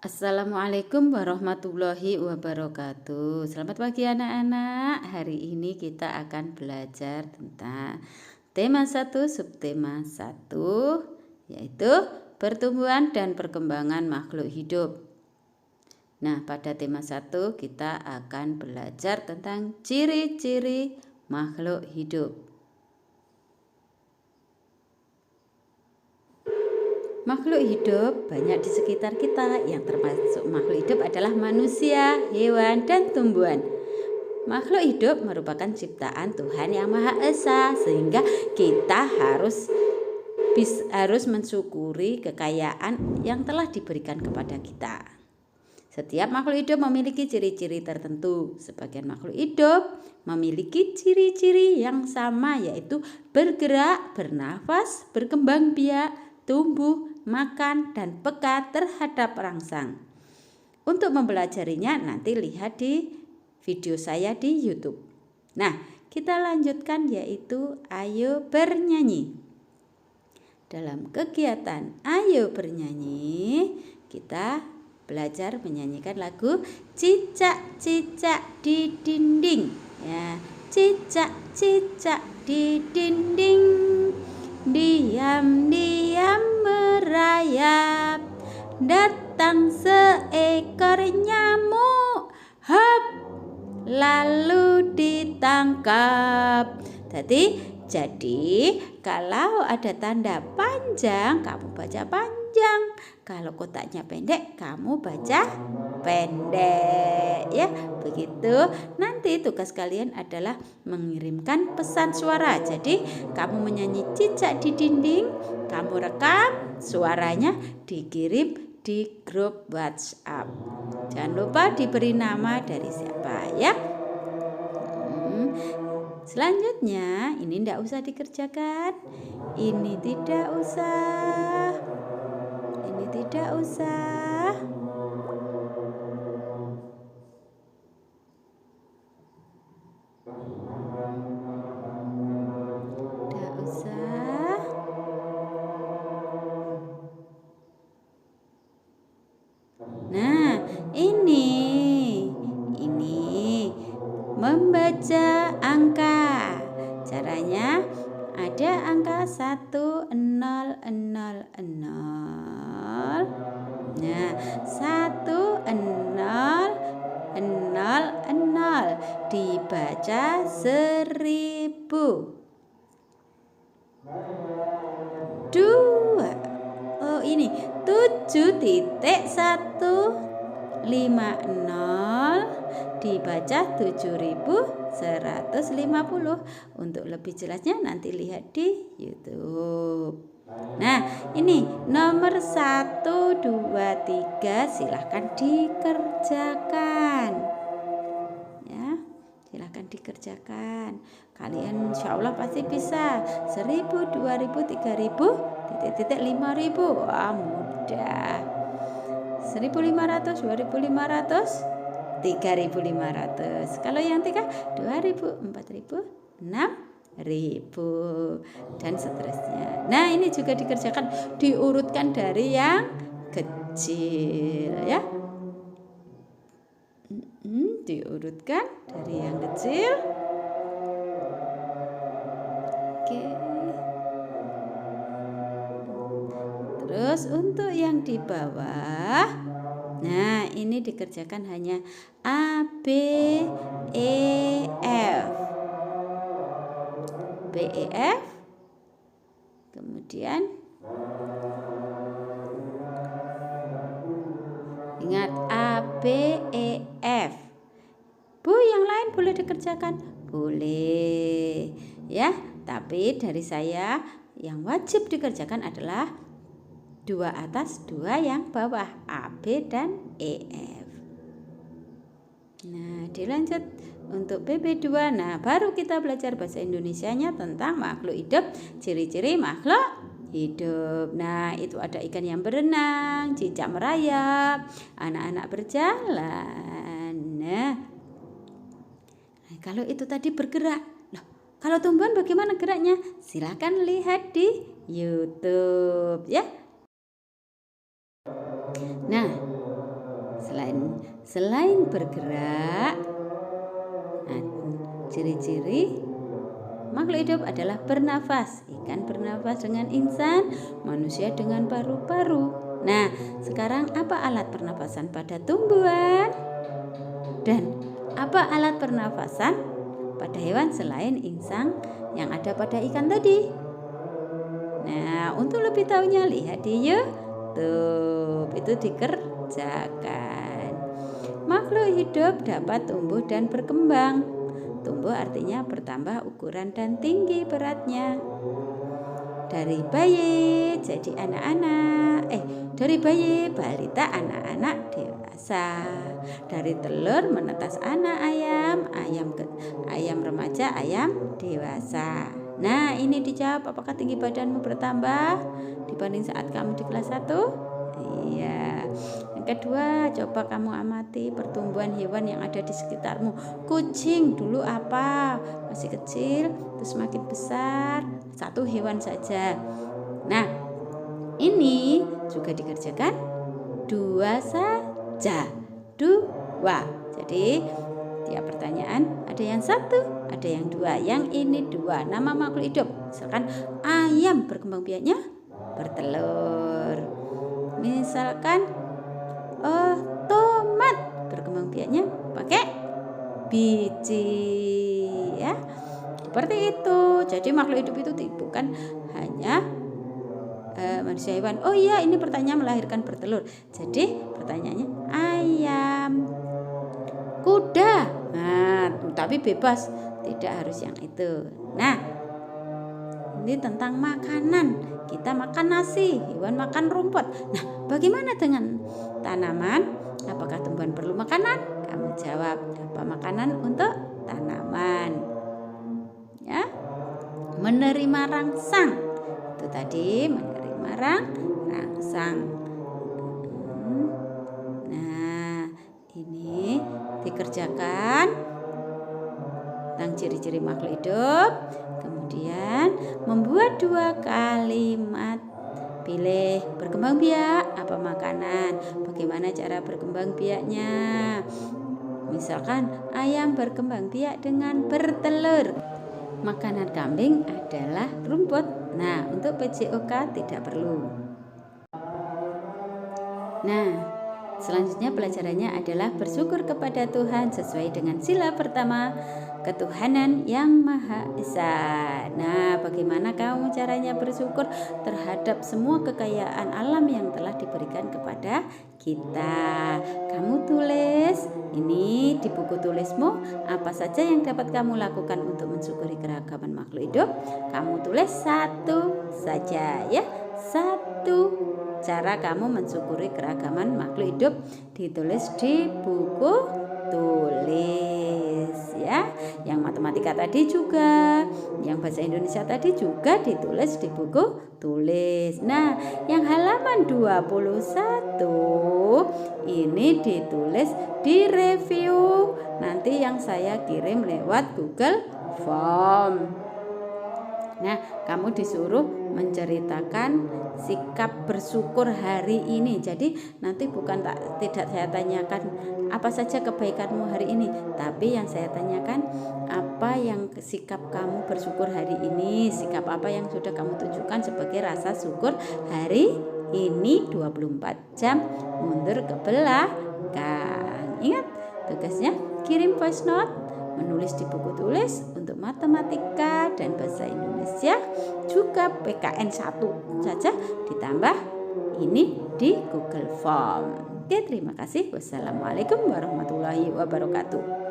Assalamualaikum warahmatullahi wabarakatuh. Selamat pagi anak-anak. Hari ini kita akan belajar tentang tema 1 subtema 1, yaitu pertumbuhan dan perkembangan makhluk hidup. Nah, pada tema 1 kita akan belajar tentang ciri-ciri makhluk hidup. Makhluk hidup banyak di sekitar kita. Yang termasuk makhluk hidup adalah manusia, hewan, dan tumbuhan. Makhluk hidup merupakan ciptaan Tuhan Yang Maha Esa, sehingga kita harus mensyukuri kekayaan yang telah diberikan kepada kita. Setiap makhluk hidup memiliki ciri-ciri tertentu. Sebagian makhluk hidup memiliki ciri-ciri yang sama, yaitu bergerak, bernafas, berkembang biak, tumbuh, makan, dan peka terhadap rangsang. Untuk mempelajarinya nanti lihat di video saya di YouTube. Nah, kita lanjutkan, yaitu ayo bernyanyi. Dalam kegiatan ayo bernyanyi, kita belajar menyanyikan lagu Cicak-cicak di dinding. Ya, cicak-cicak di dinding, diam-diam merayap, datang seekor nyamuk, hop, lalu ditangkap. Jadi kalau ada tanda panjang, kamu baca panjang. Kalau kotaknya pendek, kamu baca pendek, ya. Begitu. Nanti tugas kalian adalah mengirimkan pesan suara. Jadi kamu menyanyi cicak di dinding, kamu rekam suaranya, dikirim di grup WhatsApp. Jangan lupa diberi nama dari siapa, ya. Selanjutnya, ini tidak usah dikerjakan. Ini tidak usah. Ini tidak usah. Tidak usah. Nah, ini membaca angka. Caranya ada angka 1, 0, 0, 0. Nah, 1, 0, 0, 0 dibaca 1000. 2. Oh, ini 7.150 dibaca 7150. Untuk lebih jelasnya nanti lihat di YouTube. Nah, ini nomor 1, 2, 3 silahkan dikerjakan, ya. Silahkan dikerjakan. Kalian insya Allah pasti bisa. 1000, 2000, 3000, titik-titik 5000. Wah, mudah. 1500, 2500, 3500. Kalau yang 3, 2000, 4000, 6000, dan seterusnya. Nah, ini juga dikerjakan, diurutkan dari yang kecil, ya. Diurutkan dari yang kecil. Oke. Terus untuk yang di bawah, nah ini dikerjakan hanya A, B, E, F. B, E, F. Kemudian ingat A, B, E, F. Bu, yang lain boleh dikerjakan? Boleh, ya. Tapi dari saya yang wajib dikerjakan adalah 2 atas, 2 yang bawah, A, B, dan E, F. Nah, dilanjut untuk PP2. Nah, baru kita belajar bahasa Indonesianya tentang makhluk hidup, ciri-ciri makhluk hidup. Nah, itu ada ikan yang berenang, cicak merayap, anak-anak berjalan. Nah, kalau itu tadi bergerak. Loh, kalau tumbuhan bagaimana geraknya? Silakan lihat di YouTube, ya. Nah, Selain bergerak, nah, ciri-ciri makhluk hidup adalah bernafas. Ikan bernafas dengan insan, manusia dengan paru-paru. Nah, sekarang apa alat pernafasan pada tumbuhan? Dan apa alat pernafasan pada hewan selain insang yang ada pada ikan tadi? Nah, untuk lebih tahunya lihat di YouTube, itu dikerjakan. Makhluk hidup dapat tumbuh dan berkembang. Tumbuh artinya bertambah ukuran dan tinggi beratnya. Dari bayi jadi anak-anak, dari bayi balita anak-anak dewasa. Dari telur menetas anak ayam remaja, ayam dewasa. Nah, ini dijawab, apakah tinggi badanmu bertambah dibanding saat kamu di kelas 1? Iya. Yang kedua, coba kamu amati pertumbuhan hewan yang ada di sekitarmu. Kucing dulu apa? Masih kecil, terus makin besar. Satu hewan saja. Nah, ini juga dikerjakan 2 saja. 2. Jadi, tiap pertanyaan ada yang 1, ada yang 2. Yang ini 2. Nama makhluk hidup. Misalkan ayam berkembang biaknya bertelur. Misalkan tomat berkembang biaknya pakai biji, ya. Seperti itu. Jadi makhluk hidup itu bukan hanya manusia, hewan. Oh iya, ini pertanyaan melahirkan bertelur. Jadi pertanyaannya ayam, kuda. Nah, tapi bebas, tidak harus yang itu. Nah, ini tentang makanan. Kita makan nasi, hewan makan rumput. Nah, bagaimana dengan tanaman? Apakah tumbuhan perlu makanan? Kamu jawab, apa makanan untuk tanaman? Ya, menerima rangsang. Itu tadi menerima rangsang. Nah, ini dikerjakan tentang ciri-ciri makhluk hidup. Kemudian membuat 2 kalimat. Pilih berkembang biak, apa makanan, bagaimana cara berkembang biaknya. Misalkan ayam berkembang biak dengan bertelur. Makanan kambing adalah rumput. Nah, untuk PJOK tidak perlu. Nah, selanjutnya pelajarannya adalah bersyukur kepada Tuhan sesuai dengan sila pertama, ketuhanan yang Maha Esa. Nah, bagaimana kamu caranya bersyukur terhadap semua kekayaan alam yang telah diberikan kepada kita? Kamu tulis ini di buku tulismu, apa saja yang dapat kamu lakukan untuk mensyukuri keragaman makhluk hidup. Kamu tulis 1 saja, ya. 1 cara kamu mensyukuri keragaman makhluk hidup, ditulis di buku tulis, ya. Yang matematika tadi juga, yang bahasa Indonesia tadi juga ditulis di buku tulis. Nah, yang halaman 21 ini ditulis di review, nanti yang saya kirim lewat Google Form. Nah, kamu disuruh menceritakan sikap bersyukur hari ini. Jadi nanti tidak saya tanyakan apa saja kebaikanmu hari ini, tapi yang saya tanyakan apa yang sikap kamu bersyukur hari ini, sikap apa yang sudah kamu tunjukkan sebagai rasa syukur hari ini 24 jam mundur ke belakang. Ingat tugasnya, kirim voice note, menulis di buku tulis untuk matematika dan bahasa Indonesia, juga PKN 1 saja ditambah ini di Google Form. Oke, terima kasih. Wassalamualaikum warahmatullahi wabarakatuh.